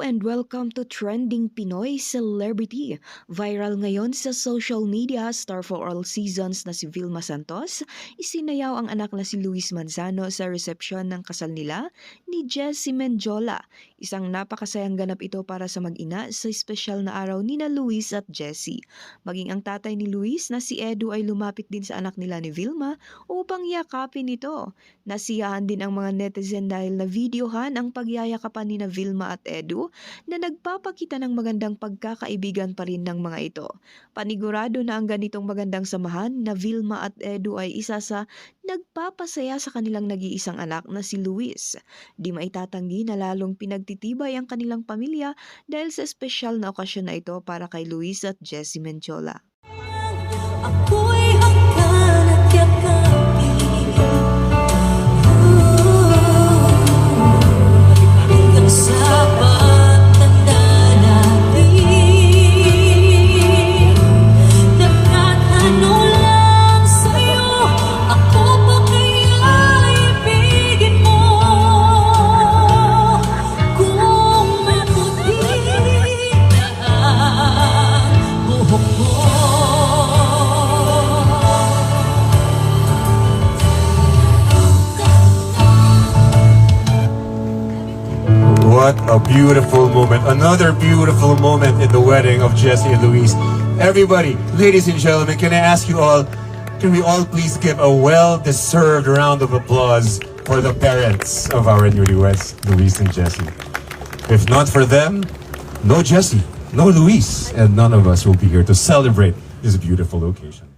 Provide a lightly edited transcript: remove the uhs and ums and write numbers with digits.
and welcome to Trending Pinoy Celebrity. Viral ngayon sa social media, star for all seasons na si Vilma Santos, isinayaw ang anak na si Luis Manzano sa resepsyon ng kasal nila ni Jessie Menjola. Isang napakasayang ganap ito para sa mag-ina sa espesyal na araw ni na Luis at Jessie. Maging ang tatay ni Luis na si Edu ay lumapit din sa anak nila ni Vilma upang yakapin ito. Nasiyahan din ang mga netizen dahil na videohan ang pagyayakapan ni na Vilma at Edu na nagpapakita ng magandang pagkakaibigan pa rin ng mga ito. Panigurado na ang ganitong magandang samahan na Vilma at Edu ay isa sa nagpapasaya sa kanilang nag-iisang anak na si Luis. Di maitatanggi na lalong pinagtitibay ang kanilang pamilya dahil sa espesyal na okasyon na ito para kay Luis at Jessie Menjola. Ako'y hanggan at yakapin hanggang sa pagtanda natin. Dapat ano lang sa'yo, ako pa kaya ibigin mo. Kung maputi na ang buhok mo. What a beautiful moment. Another beautiful moment in the wedding of Jessie and Luis. Everybody, ladies and gentlemen, can I ask you all, can we all please give a well-deserved round of applause for the parents of our newlyweds, Luis and Jessie. If not for them, no Jessie, no Luis, and none of us will be here to celebrate this beautiful occasion.